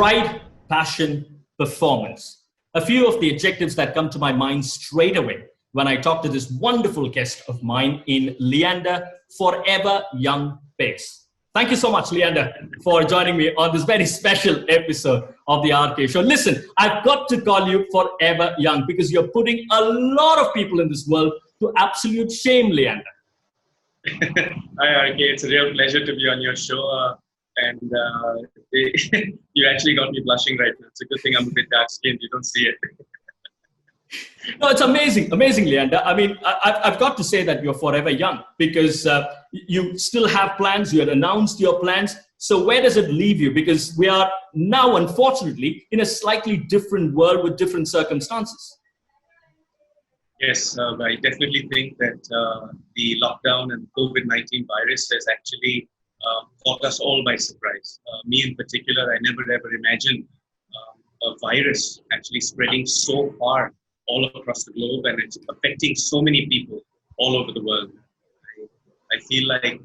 Pride, passion, performance. A few of the adjectives that come to my mind straight away when I talk to this wonderful guest of mine in Leander, Forever Young Paes. Thank you so much, Leander, for joining me on this very special episode of the RK Show. Listen, I've got to call you Forever Young because you're putting a lot of people in this world to absolute shame, Leander. Hi, RK. It's a real pleasure to be on your show. You actually got me blushing right now. It's a good thing I'm a bit dark-skinned. You don't see it. No, it's amazing, Leander. I mean, I've got to say that you're forever young because you still have plans. You had announced your plans. So where does it leave you? Because we are now, unfortunately, in a slightly different world with different circumstances. Yes, I definitely think that the lockdown and COVID-19 virus has actually caught us all by surprise. Me in particular, I never ever imagined a virus actually spreading so far all across the globe, and it's affecting so many people all over the world. I feel like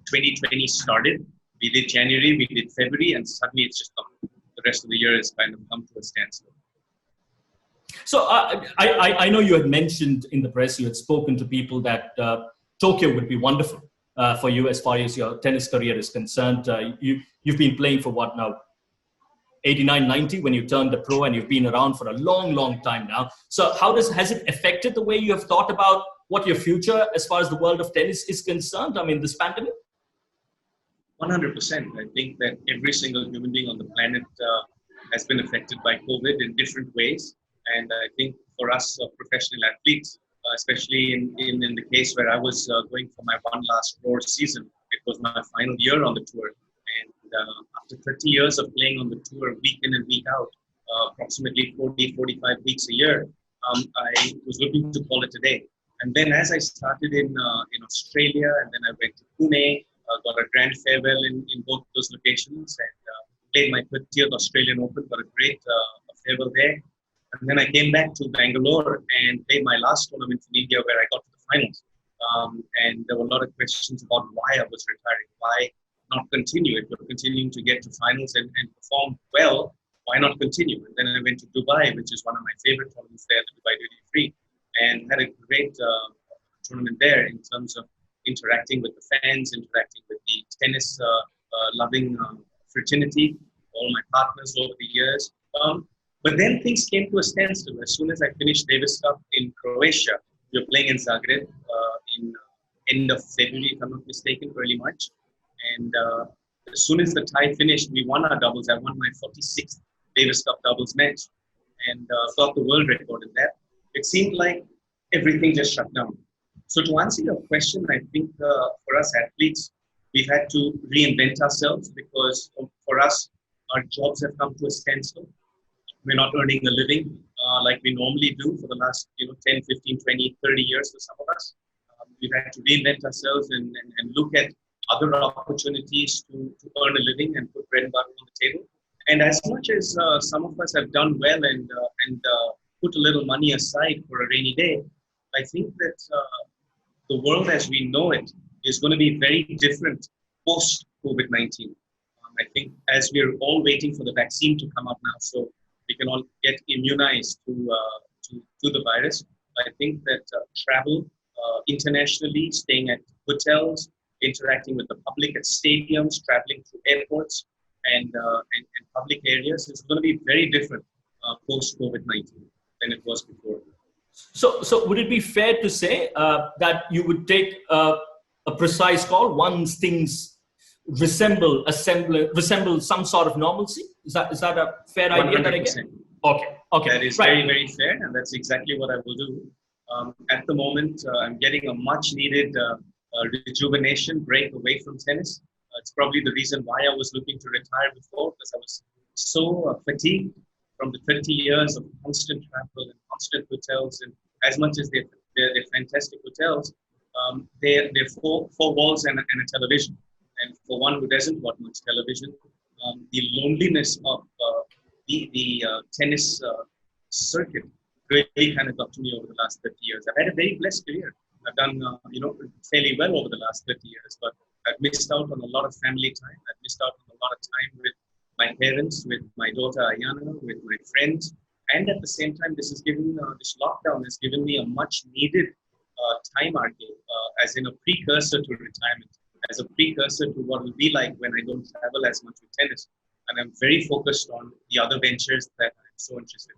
2020 started, we did January, we did February, and suddenly it's just come. The rest of the year has kind of come to a standstill. So I know you had mentioned in the press, you had spoken to people that Tokyo would be wonderful for you as far as your tennis career is concerned. You've been playing for what now? 89, 90 when you turned the pro, and you've been around for a long, long time now. So has it affected the way you have thought about what your future as far as the world of tennis is concerned? I mean, this pandemic? 100%. I think that every single human being on the planet has been affected by COVID in different ways. And I think for us professional athletes, especially in the case where I was going for my one last pro season, it was my final year on the tour. And after 30 years of playing on the tour week in and week out, approximately 40, 45 weeks a year, I was looking to call it a day. And then as I started in Australia, and then I went to Pune, got a grand farewell in both those locations, and played my 30th Australian Open, got a great farewell there. And then I came back to Bangalore and played my last tournament in India, where I got to the finals. And there were a lot of questions about why I was retiring, why not continue. If you're continuing to get to finals and perform well, why not continue? And then I went to Dubai, which is one of my favorite tournaments there, the Dubai Duty Free, and had a great tournament there in terms of interacting with the fans, interacting with the tennis loving fraternity, all my partners over the years. But then things came to a standstill. As soon as I finished Davis Cup in Croatia, we were playing in Zagreb in end of February, if I'm not mistaken, early March. And as soon as the tie finished, we won our doubles. I won my 46th Davis Cup doubles match and got the world record in that. It seemed like everything just shut down. So to answer your question, I think for us athletes, we've had to reinvent ourselves because for us, our jobs have come to a standstill. We're not earning a living like we normally do for the last 10, 15, 20, 30 years for some of us. We've had to reinvent ourselves and look at other opportunities to earn a living and put bread and butter on the table. And as much as some of us have done well and put a little money aside for a rainy day, I think that the world as we know it is going to be very different post-COVID-19. I think as we're all waiting for the vaccine to come up now, so we can all get immunized to the virus, I think that travel internationally, staying at hotels, interacting with the public at stadiums, traveling to airports and public areas is going to be very different post-COVID-19 than it was before. So would it be fair to say that you would take a precise call once things resemble some sort of normalcy? Is that a fair idea that I get? Okay. That is very, very fair, and that's exactly what I will do. At the moment, I'm getting a much-needed rejuvenation break away from tennis. It's probably the reason why I was looking to retire before, because I was so fatigued from the 30 years of constant travel and constant hotels. And as much as they're fantastic hotels, they're four walls and a television. And for one who doesn't watch much television, the loneliness of the tennis circuit really kind of got to me over the last 30 years. I've had a very blessed career. I've done, fairly well over the last 30 years, but I've missed out on a lot of family time. I've missed out on a lot of time with my parents, with my daughter Aiyana, with my friends. And at the same time, this lockdown has given me a much needed time arcade, as in a precursor to retirement, as a precursor to what will be like when I don't travel as much with tennis. And I'm very focused on the other ventures that I'm so interested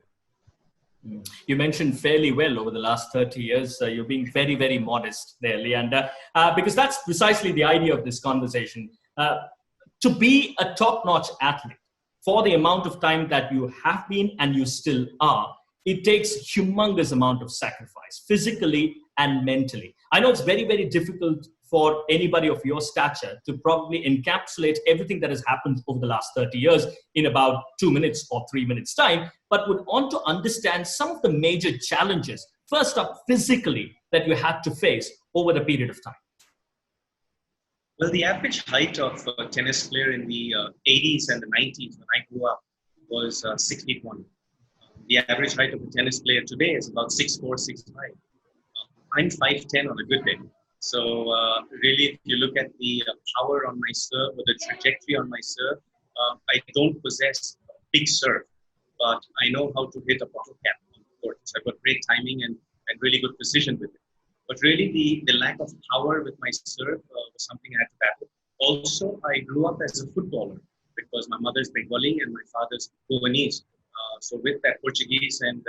in. You mentioned fairly well over the last 30 years. You're being very, very modest there, Leander, because that's precisely the idea of this conversation. To be a top-notch athlete, for the amount of time that you have been and you still are, it takes humongous amount of sacrifice, physically and mentally. I know it's very, very difficult for anybody of your stature to probably encapsulate everything that has happened over the last 30 years in about 2 minutes or 3 minutes time, but would want to understand some of the major challenges, first up physically, that you had to face over the period of time. Well, the average height of a tennis player in the 80s and the 90s when I grew up was 6 feet 1. The average height of a tennis player today is about 6'4", 6'5". I'm 5'10" on a good day. So really, if you look at the power on my serve or the trajectory on my serve, I don't possess a big serve, but I know how to hit a bottle cap on the court. So I've got great timing and really good precision with it. But really, the lack of power with my serve was something I had to battle. Also, I grew up as a footballer because my mother's Bengali and my father's Goanese. So with that Portuguese and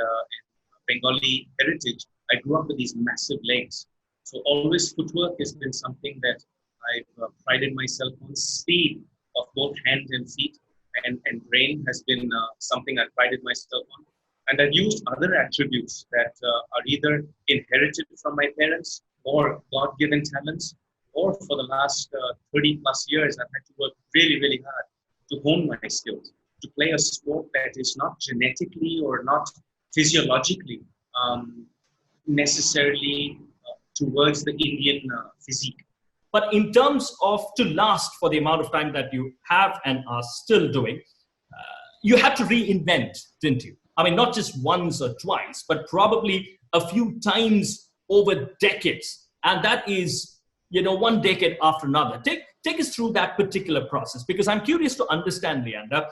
Bengali heritage, I grew up with these massive legs. So always footwork has been something that I've prided myself on. Speed of both hand and feet and brain has been something I've prided myself on. And I've used other attributes that are either inherited from my parents or God-given talents, or for the last 30 plus years, I've had to work really, really hard to hone my skills, to play a sport that is not genetically or not physiologically necessarily towards the Indian physique. But in terms of to last for the amount of time that you have and are still doing, you had to reinvent, didn't you? I mean, not just once or twice, but probably a few times over decades. And that is, one decade after another. Take us through that particular process, because I'm curious to understand, Leander,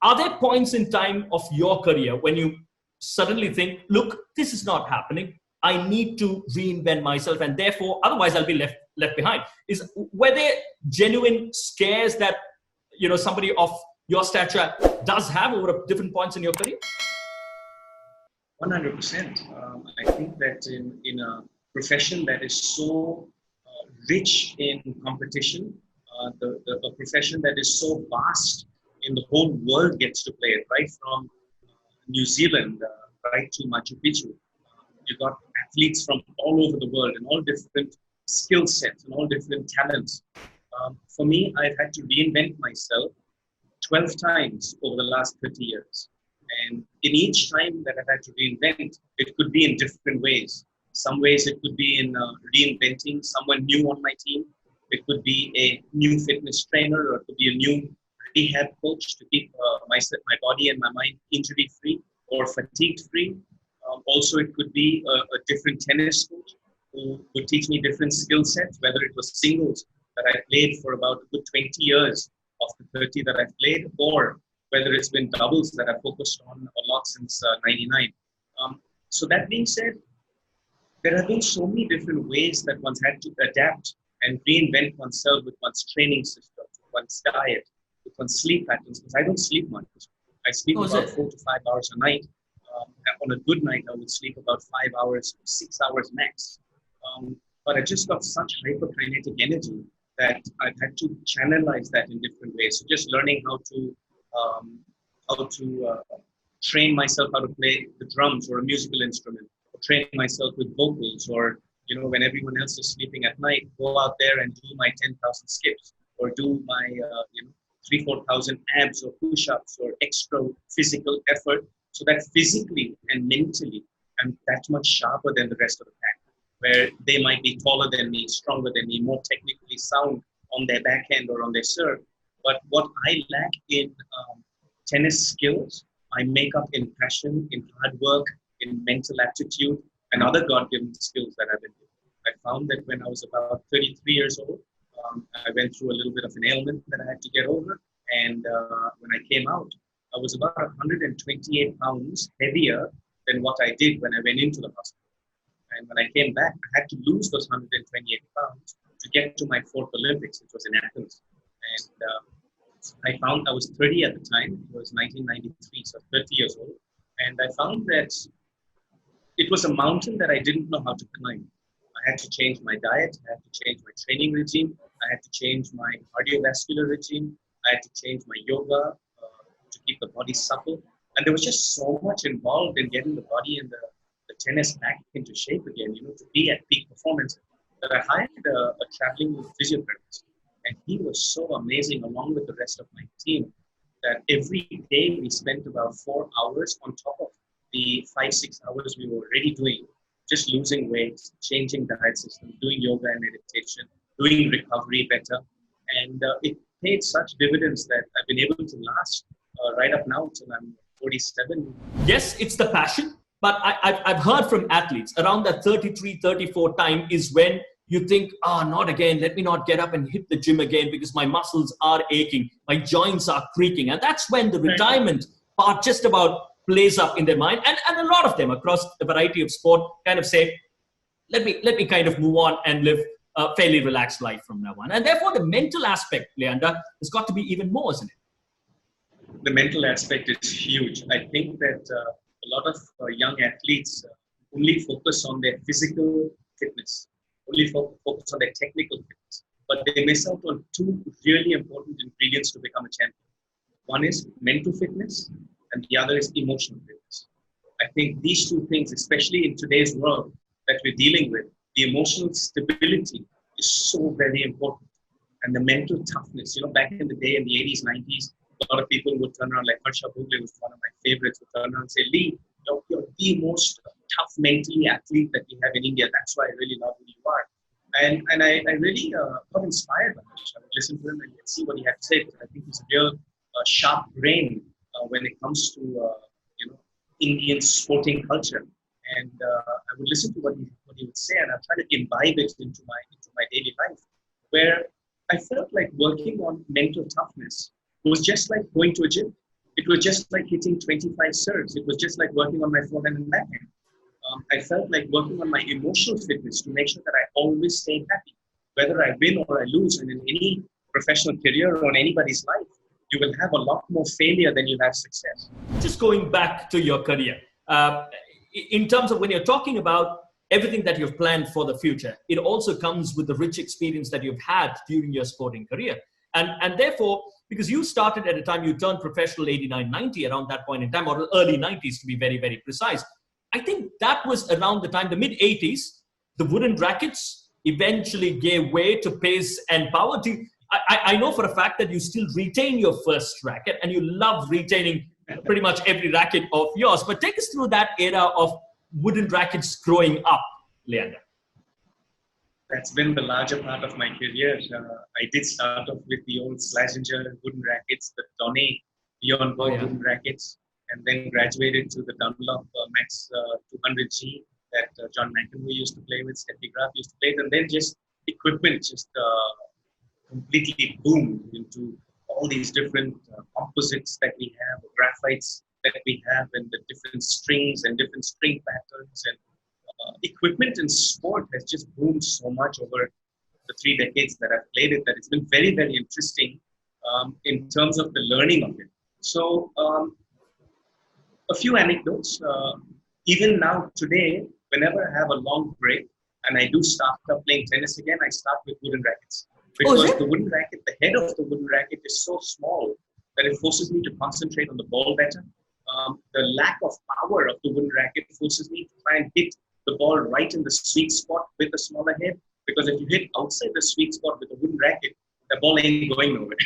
are there points in time of your career when you suddenly think, look, this is not happening. I need to reinvent myself, and therefore, otherwise I'll be left behind. Were there genuine scares that, somebody of your stature does have over different points in your career? 100%. I think that in a profession that is so rich in competition, a profession that is so vast, in the whole world gets to play it, right from New Zealand right to Machu Picchu. You've got athletes from all over the world and all different skill sets and all different talents. For me, I've had to reinvent myself 12 times over the last 30 years. And in each time that I've had to reinvent, it could be in different ways. Some ways it could be in reinventing someone new on my team. It could be a new fitness trainer, or it could be a new rehab coach to keep my body and my mind injury-free or fatigue-free. Also, it could be a different tennis coach who would teach me different skill sets, whether it was singles that I played for about a good 20 years of the 30 that I've played, or whether it's been doubles that I've focused on a lot since 99. So that being said, there have been so many different ways that one's had to adapt and reinvent oneself with one's training system, with one's diet, with one's sleep patterns, because I don't sleep much. I sleep about 4 to 5 hours a night. On a good night, I would sleep about 5 hours, 6 hours max. But I just got such hyperkinetic energy that I've had to channelize that in different ways. So just learning how to train myself how to play the drums or a musical instrument, or training myself with vocals, or when everyone else is sleeping at night, go out there and do my 10,000 skips, or do my 3,000-4,000 abs or push-ups or extra physical effort, so that physically and mentally I'm that much sharper than the rest of the pack, where they might be taller than me, stronger than me, more technically sound on their backhand or on their serve. But what I lack in tennis skills, I make up in passion, in hard work, in mental aptitude, and other God-given skills that I've been doing. I found that when I was about 33 years old, I went through a little bit of an ailment that I had to get over. And when I came out, I was about 128 pounds heavier than what I did when I went into the hospital. And when I came back, I had to lose those 128 pounds to get to my fourth Olympics, which was in Athens. And I found I was 30 at the time. It was 1993, so 30 years old. And I found that it was a mountain that I didn't know how to climb. I had to change my diet. I had to change my training regime. I had to change my cardiovascular regime. I had to change my yoga to keep the body supple. And there was just so much involved in getting the body and the tennis back into shape again, to be at peak performance, that I hired a traveling physiotherapist. And he was so amazing, along with the rest of my team, that every day we spent about 4 hours on top of the 5-6 hours we were already doing, just losing weight, changing diet system, doing yoga and meditation, doing recovery better. And it paid such dividends that I've been able to last right up now till I'm 47. Yes, it's the passion, but I've heard from athletes around that 33, 34 time is when you think, not again, let me not get up and hit the gym again because my muscles are aching, my joints are creaking. And that's when the retirement part just about plays up in their mind. And a lot of them across a variety of sport kind of say, let me kind of move on and live a fairly relaxed life from now on. And therefore the mental aspect, Leander, has got to be even more, isn't it? The mental aspect is huge. I think that a lot of young athletes only focus on their physical fitness, only focus on their technical fitness, but they miss out on two really important ingredients to become a champion. One is mental fitness, and the other is emotional fitness. I think these two things, especially in today's world that we're dealing with, the emotional stability is so very important. And the mental toughness, back in the day, in the 80s, 90s, a lot of people would turn around, like Harsha Bhogle was one of my favorites, would turn around and say, Lee, you're the most tough mentally athlete that we have in India. That's why I really love who you are. And I really got inspired by Harsha. I would listen to him and see what he had to say, because I think he's a real sharp brain when it comes to Indian sporting culture. And I would listen to what he would say, and I'd try to imbibe it into my daily life, where I felt like working on mental toughness was just like going to a gym. It was just like hitting 25 serves. It was just like working on my forehand and backhand. I felt like working on my emotional fitness to make sure that I always stayed happy, whether I win or I lose. And in any professional career or in anybody's life, you will have a lot more failure than you have success. Just going back to your career, in terms of when you're talking about everything that you've planned for the future, it also comes with the rich experience that you've had during your sporting career. And therefore, because you started at a time you turned professional 89, 90 around that point in time, or early 90s to be very, very precise. I think that was around the time, the mid 80s, the wooden rackets eventually gave way to pace and power. I know for a fact that you still retain your first racket and you love retaining pretty much every racket of yours. But take us through that era of wooden rackets growing up, Leander. That's been the larger part of my career. I did start off with the old Slazenger wooden rackets, the Donny Bjorn Borg wooden rackets, and then graduated to the Dunlop Max 200G that John McEnroe used to play with, Steffi Graf used to play with, and then just equipment just completely boomed into all these different composites that we have, graphites that we have, and the different strings and different string patterns. And equipment in sport has just boomed so much over the 3 decades that I've played it, that it's been very, very interesting in terms of the learning of it. So a few anecdotes. Even now, today, whenever I have a long break and I do start up playing tennis again, I start with wooden rackets. Because the wooden racket, the head of the wooden racket is so small that it forces me to concentrate on the ball better. The lack of power of the wooden racket forces me to try and hit the ball right in the sweet spot with a smaller head. Because if you hit outside the sweet spot with a wooden racket, the ball ain't going nowhere.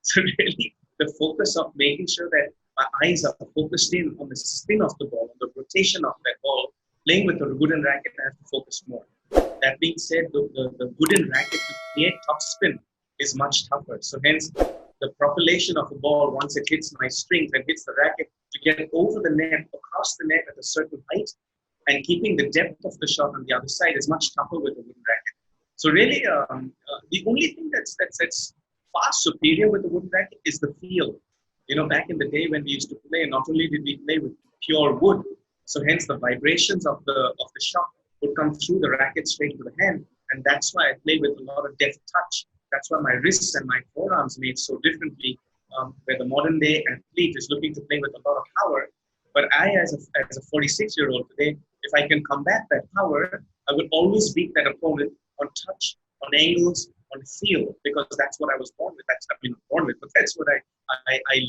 So really, the focus of making sure that my eyes are focused in on the spin of the ball, on the rotation of that ball, playing with a wooden racket, I have to focus more. That being said, the wooden racket to create topspin is much tougher. So hence, the propellation of a ball once it hits my strings and hits the racket to get over the net, across the net at a certain height, and keeping the depth of the shot on the other side is much tougher with a wooden racket. So really, the only thing that's far superior with the wooden racket is the feel. You know, back in the day when we used to play, not only did we play with pure wood, so hence the vibrations of the shock would come through the racket straight to the hand, and that's why I play with a lot of deft touch. That's why my wrists and my forearms made so differently. Where the modern day athlete is looking to play with a lot of power, but I, as a 46-year-old today, if I can combat that power, I will always beat that opponent on touch, on angles, on feel, because that's what I was born with. That's, I mean, born with, but that's what I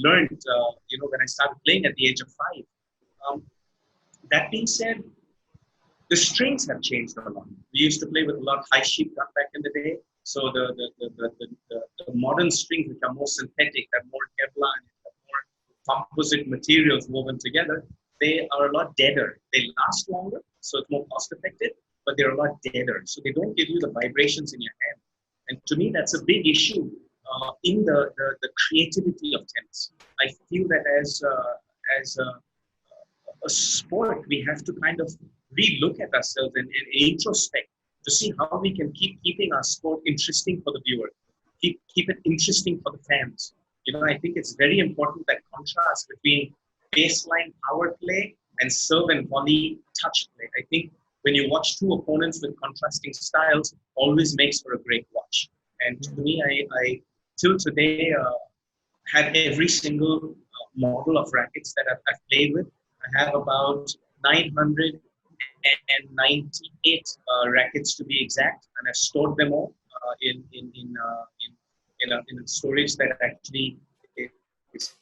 learned, when I started playing at the age of 5. That being said, the strings have changed a lot. We used to play with a lot of high sheep gut back in the day. So the modern strings, which are more synthetic, have more Kevlar, have more composite materials woven together, they are a lot deader. They last longer, so it's more cost effective, but they're a lot deader. So they don't give you the vibrations in your hand. And to me, that's a big issue in the creativity of tennis. I feel that as a sport, we have to kind of re-look at ourselves and introspect to see how we can keeping our sport interesting for the viewer, keep it interesting for the fans. You know, I think it's very important that contrast between baseline power play and serve and volley touch play. I think when you watch two opponents with contrasting styles, always makes for a great watch. And to me, I till today have every single model of rackets that I've played with. I have about 998 rackets to be exact, and I've stored them all in a storage that actually is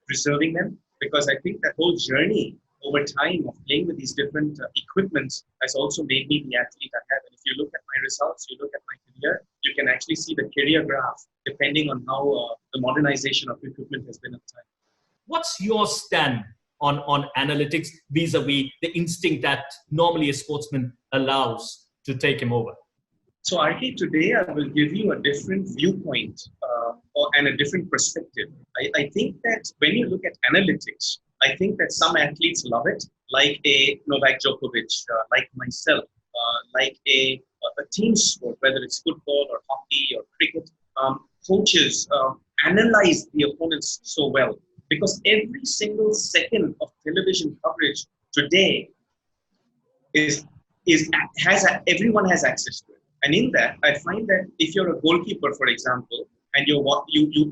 preserving them, because I think that whole journey over time of playing with these different equipments has also made me the athlete I have. And if you look at my results, you look at my career, you can actually see the career graph depending on how the modernization of equipment has been at time. What's your stand on analytics vis-a-vis the instinct that normally a sportsman allows to take him over? So RK, today I will give you a different viewpoint and a different perspective. I think that when you look at analytics, I think that some athletes love it, like a Novak Djokovic, like myself, like a team sport, whether it's football or hockey or cricket. Coaches analyze the opponents so well, because every single second of television coverage today everyone has access to it. And in that, I find that if you're a goalkeeper, for example, and you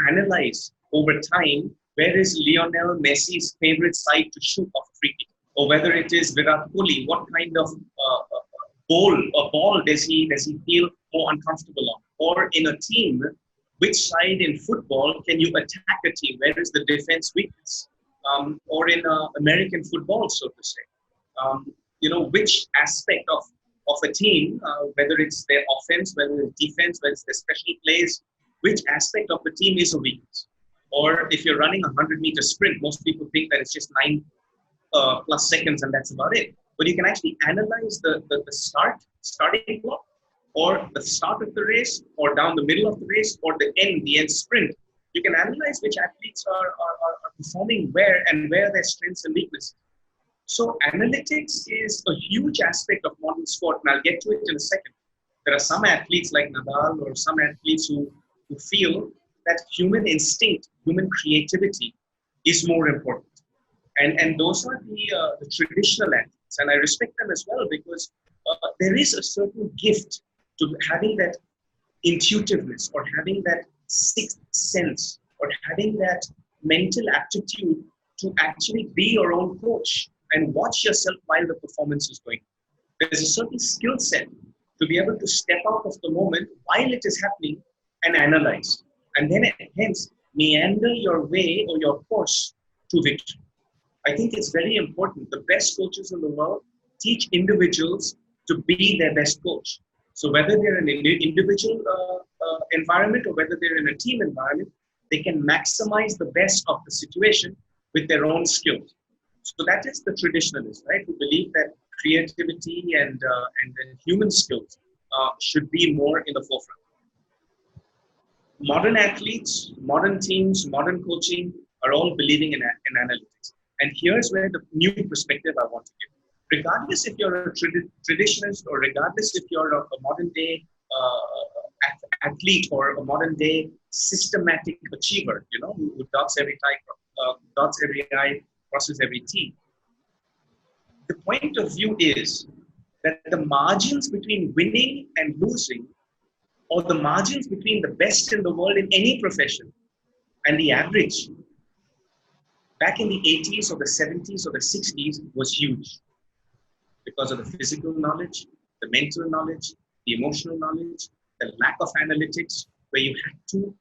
analyze over time, where is Lionel Messi's favorite side to shoot off a free kick? Or whether it is Virat Kohli, what kind of ball does he feel more uncomfortable on? Or in a team, which side in football can you attack a team? Where is the defense weakness? Or in American football, so to say. Which aspect of a team, whether it's their offense, whether it's defense, whether it's their special plays, which aspect of the team is a weakness? Or if you're running a 100-meter sprint, most people think that it's just 9 plus seconds and that's about it. But you can actually analyze the starting clock, or the start of the race, or down the middle of the race, or the end sprint. You can analyze which athletes are performing where and where their strengths and weaknesses. So analytics is a huge aspect of modern sport, and I'll get to it in a second. There are some athletes like Nadal or some athletes who feel that human instinct, human creativity is more important. And those are the traditional athletes, and I respect them as well, because there is a certain gift to having that intuitiveness, or having that sixth sense, or having that mental aptitude to actually be your own coach and watch yourself while the performance is going. There's a certain skill set to be able to step out of the moment while it is happening and analyze. And then hence meander your way or your course to victory. I think it's very important. The best coaches in the world teach individuals to be their best coach. So whether they're in an individual environment or whether they're in a team environment, they can maximize the best of the situation with their own skills. So that is the traditionalists, right, who believe that creativity and human skills should be more in the forefront. Modern athletes, modern teams, modern coaching are all believing in analytics. And here's where the new perspective I want to give. Regardless if you're a traditionalist, or regardless if you're a modern day athlete or a modern day systematic achiever, who dots every I, crosses every T. The point of view is that the margins between winning and losing, or the margins between the best in the world in any profession and the average, back in the 80s or the 70s or the 60s was huge because of the physical knowledge, the mental knowledge, the emotional knowledge, the lack of analytics, where you had to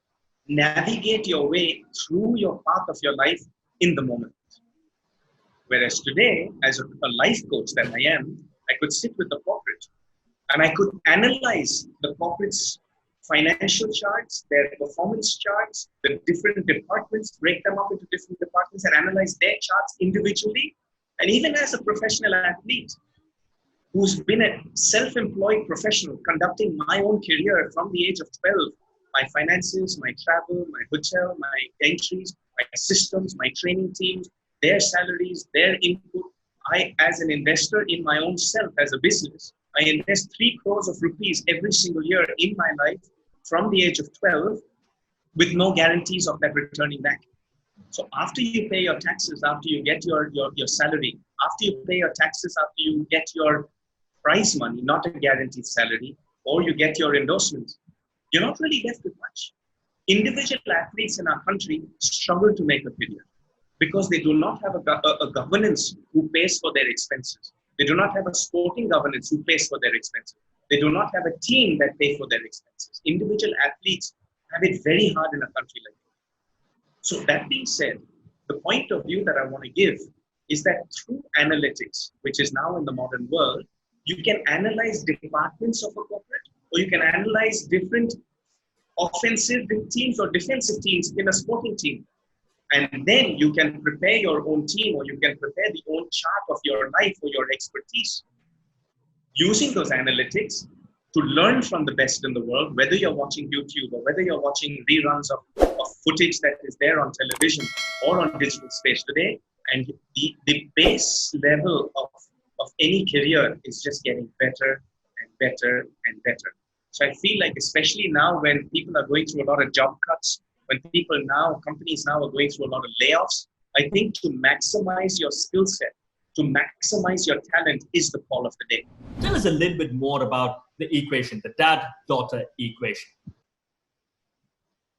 navigate your way through your path of your life in the moment. Whereas today, as a life coach that I am, I could sit with the corporate and I could analyze the corporate's financial charts, their performance charts, the different departments, break them up into different departments and analyze their charts individually. And even as a professional athlete who's been a self-employed professional conducting my own career from the age of 12, my finances, my travel, my hotel, my entries, my systems, my training teams, their salaries, their input. I, as an investor in my own self as a business, I invest 3 crores of rupees every single year in my life from the age of 12 with no guarantees of that returning back. So after you pay your taxes, after you get your salary, after you pay your taxes, after you get your prize money, not a guaranteed salary, or you get your endorsements, you're not really left with much. Individual athletes in our country struggle to make a career because they do not have a governance who pays for their expenses. They do not have a sporting governance who pays for their expenses. They do not have a team that pays for their expenses. Individual athletes have it very hard in a country like that. So that being said, the point of view that I want to give is that through analytics, which is now in the modern world, you can analyze departments of a corporate, or you can analyze different offensive teams or defensive teams in a sporting team. And then you can prepare your own team, or you can prepare the own chart of your life or your expertise. Using those analytics to learn from the best in the world, whether you're watching YouTube or whether you're watching reruns of footage that is there on television or on digital space today. And the base level of any career is just getting better and better and better. So I feel like, especially now when people are going through a lot of job cuts, when companies now are going through a lot of layoffs, I think to maximize your skill set, to maximize your talent is the call of the day. Tell us a little bit more about the equation, the dad-daughter equation.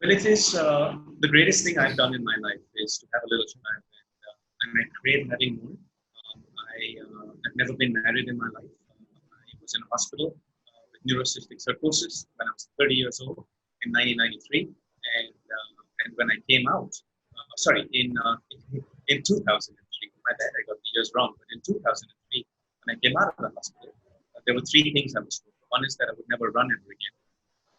Well, it is the greatest thing I've done in my life is to have a little child, and I crave having more. I've never been married in my life. I was in a hospital with neurocystic cirrhosis when I was 30 years old in 1993. And when I came out, in 2003, my bad, I got the years wrong, but in 2003, when I came out of the hospital, there were 3 things I was told. One is that I would never run ever again.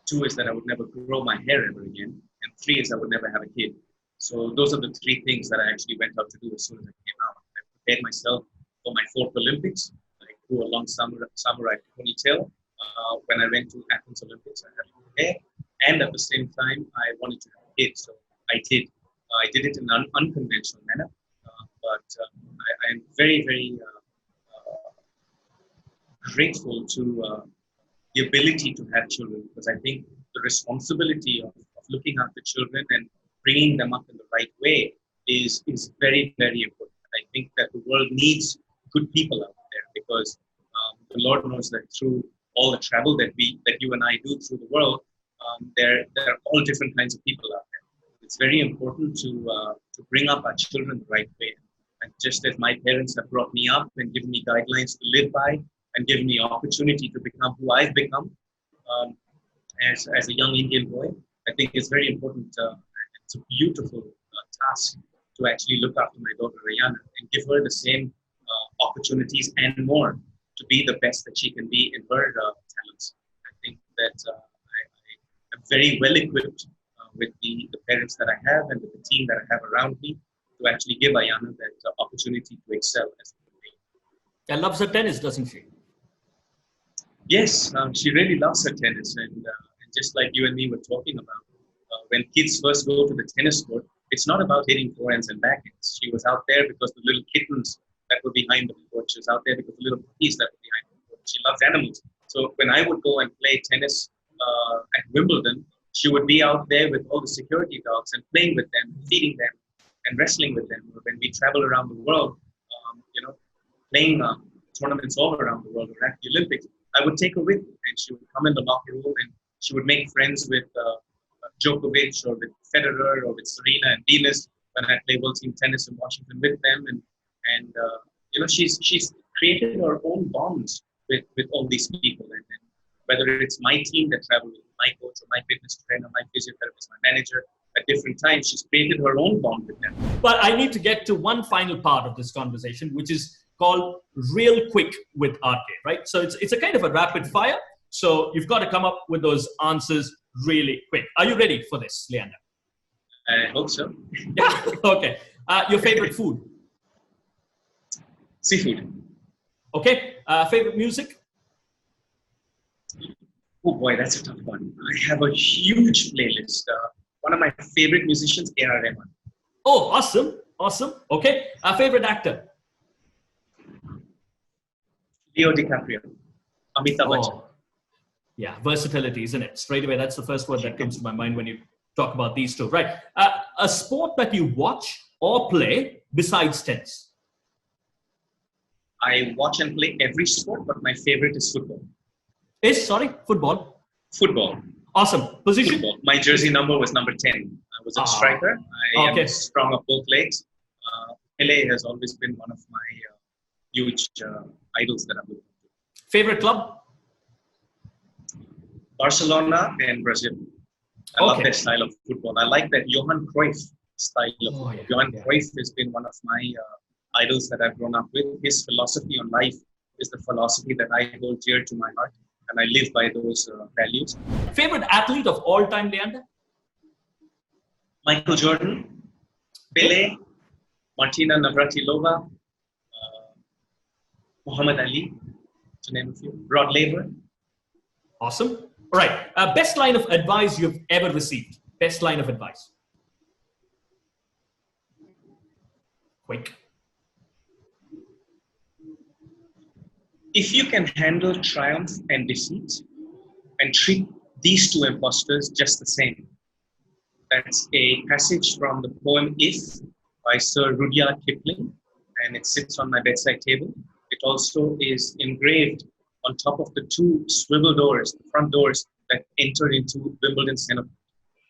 2 is that I would never grow my hair ever again. And 3 is I would never have a kid. So those are the 3 things that I actually went out to do as soon as I came out. I prepared myself for my 4th Olympics. I grew a long samurai ponytail. When I went to Athens Olympics, I had long hair. And at the same time, I wanted to have a kid. So I did. I did it in an unconventional manner. But I am very, very grateful to the ability to have children, because I think the responsibility of looking after children and bringing them up in the right way is very, very important. I think that the world needs good people out there, because the Lord knows that through all the travel that you and I do through the world, there are all different kinds of people out there. It's very important to bring up our children the right way. And just as my parents have brought me up and given me guidelines to live by, and given me opportunity to become who I've become as a young Indian boy, I think it's very important. It's a beautiful task to actually look after my daughter Aiyana and give her the same opportunities and more to be the best that she can be in her talents. I think that I'm very well equipped with the parents that I have and with the team that I have around me to actually give Aiyana that opportunity to excel as a human being. And loves her tennis, doesn't she? Yes, she really loves her tennis, and just like you and me were talking about, when kids first go to the tennis court, it's not about hitting forehands and backhands. She was out there because the little kittens that were behind the court. She was out there because the little puppies that were behind the court. She loves animals. So when I would go and play tennis at Wimbledon, she would be out there with all the security dogs and playing with them, feeding them, and wrestling with them. When we travel around the world, playing tournaments all around the world or at the Olympics, I would take her with me, and she would come in the locker room and she would make friends with Djokovic or with Federer or with Serena and Venus when I play World Team Tennis in Washington with them. And she's created her own bonds with all these people. And whether it's my team that travel with my coach or my fitness trainer, my physiotherapist, my manager, at different times, she's created her own bond with them. But I need to get to one final part of this conversation, which is called Real Quick with RK, right? So it's a kind of a rapid fire. So you've got to come up with those answers really quick. Are you ready for this, Leander? I hope so. Yeah. Okay. Your favorite food? Seafood. Okay. Favorite music? Oh boy, that's a tough one. I have a huge playlist. One of my favorite musicians, A.R. Rahman. Oh, awesome. Awesome. Okay. Favorite actor? Leo DiCaprio. Amitabh Bachchan. Yeah, versatility, isn't it? Straight away, that's the first word that comes to my mind when you talk about these two. Right. A sport that you watch or play besides tennis? I watch and play every sport, but my favorite is football. Football? Football. Awesome. Position? Football. My jersey number was number 10. I was a striker. I am strong of both legs. Pele has always been one of my huge idols that I'm looking to. Favorite club? Barcelona and Brazil. I love their style of football. I like that Johan Cruyff style of football. Johan Cruyff has been one of my idols that I've grown up with. His philosophy on life is the philosophy that I hold dear to my heart, and I live by those values. Favorite athlete of all time, Leander? Michael Jordan, Pele, Martina Navratilova, Muhammad Ali, to name a few. Rod Laver. Awesome. All right. Best line of advice you've ever received? Best line of advice? Quick. If you can handle triumph and defeat and treat these two imposters just the same. That's a passage from the poem If by Sir Rudyard Kipling, and it sits on my bedside table. It also is engraved on top of the two swivel doors, the front doors that enter into Wimbledon Center.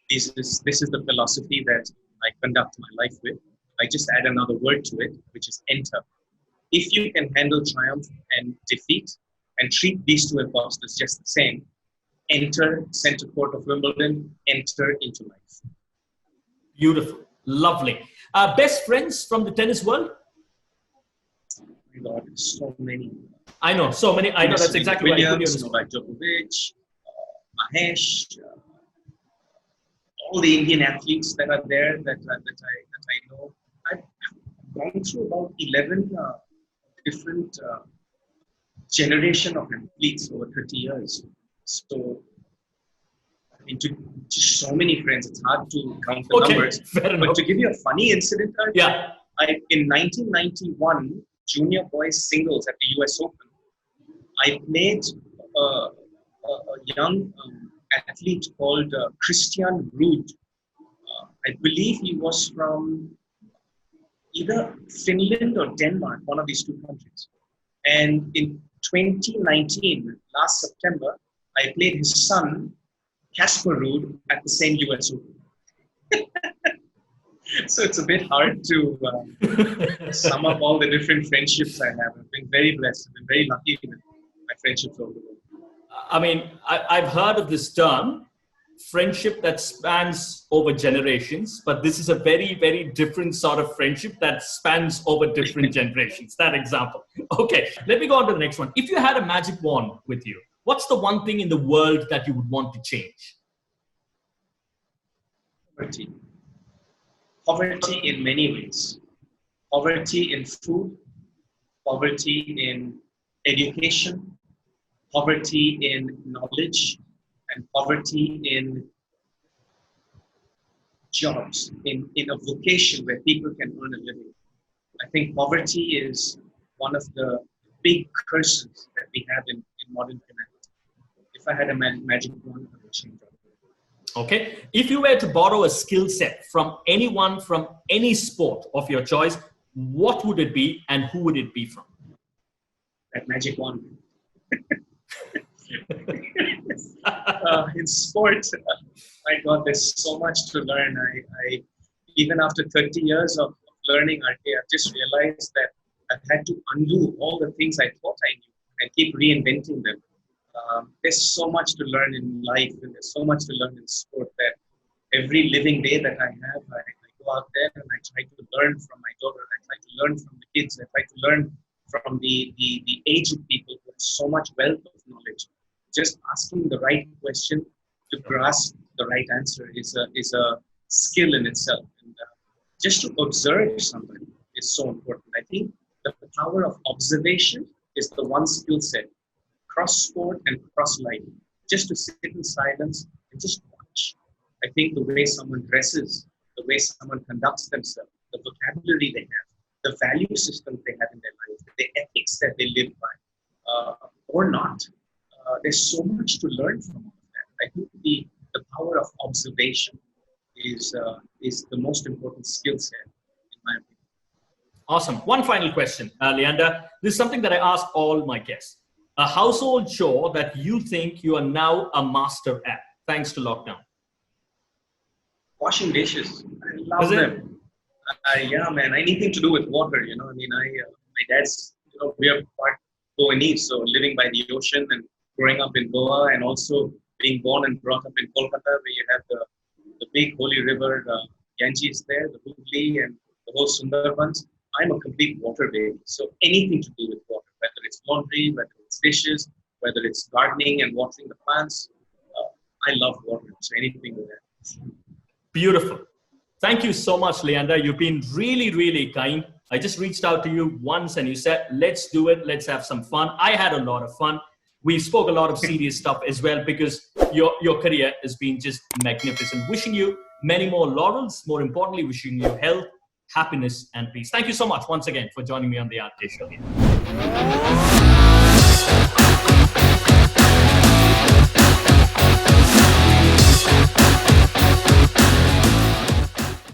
This is the philosophy that I conduct my life with. I just add another word to it, which is enter. If you can handle triumph and defeat and treat these two imposters just the same, enter center court of Wimbledon, enter into life. Beautiful. Lovely. Best friends from the tennis world? Oh my God, so many. I know, so many. I know, that's exactly what I put you on. Like Djokovic, Mahesh, all the Indian athletes that are there that I know. I've gone through about 11 different generation of athletes over 30 years. So, just so many friends, it's hard to count the numbers. But to give you a funny incident, in 1991, junior boys singles at the US Open, I played a young athlete called Christian Ruud. I believe he was from either Finland or Denmark, one of these two countries. And in 2019, last September, I played his son, Casper Ruud, at the same US Open. So it's a bit hard to sum up all the different friendships I have. I've been very blessed. I've been very lucky with my friendships over the world. I mean, I've heard of this term, friendship that spans over generations, but this is a very, very different sort of friendship that spans over different generations. That example. Okay, let me go on to the next one. If you had a magic wand with you, what's the one thing in the world that you would want to change? Poverty. Poverty in many ways. Poverty in food, poverty in education, poverty in knowledge, and poverty in jobs, in a vocation where people can earn a living. I think poverty is one of the big curses that we have in modern humanity. If I had a magic wand, I would change it. Okay. If you were to borrow a skill set from anyone from any sport of your choice, what would it be and who would it be from? That magic wand. In sports, my God, there's so much to learn. I even after 30 years of learning RK, I've just realized that I've had to undo all the things I thought I knew and keep reinventing them. There's so much to learn in life, and there's so much to learn in sport that every living day that I have, I go out there and I try to learn from my daughter. I try to learn from the kids. I try to learn from the aged people who have so much wealth of knowledge. Just asking the right question to grasp the right answer is a skill in itself. And just to observe somebody is so important. I think the power of observation is the one skill set, cross sport and cross life. Just to sit in silence and just watch. I think the way someone dresses, the way someone conducts themselves, the vocabulary they have, the value systems they have in their life, the ethics that they live by, or not. There's so much to learn from all of that. I think the power of observation is the most important skill set, in my opinion. Awesome. One final question, Leander. This is something that I ask all my guests. A household chore that you think you are now a master at, thanks to lockdown. Washing dishes. I love them. Yeah, man. Anything to do with water, I mean, my dad's, we are part Goanese, so living by the ocean and growing up in Goa, and also being born and brought up in Kolkata, where you have the big holy river, the Ganges there, the Hooghly, and the whole Sundarbans. I'm a complete water baby. So anything to do with water, whether it's laundry, whether it's dishes, whether it's gardening and watering the plants, I love water. So anything with that. Beautiful. Thank you so much, Leander. You've been really, really kind. I just reached out to you once and you said, let's do it. Let's have some fun. I had a lot of fun. We spoke a lot of serious stuff as well, because your career has been just magnificent. Wishing you many more laurels. More importantly, wishing you health, happiness, and peace. Thank you so much once again for joining me on the Art Day Show here.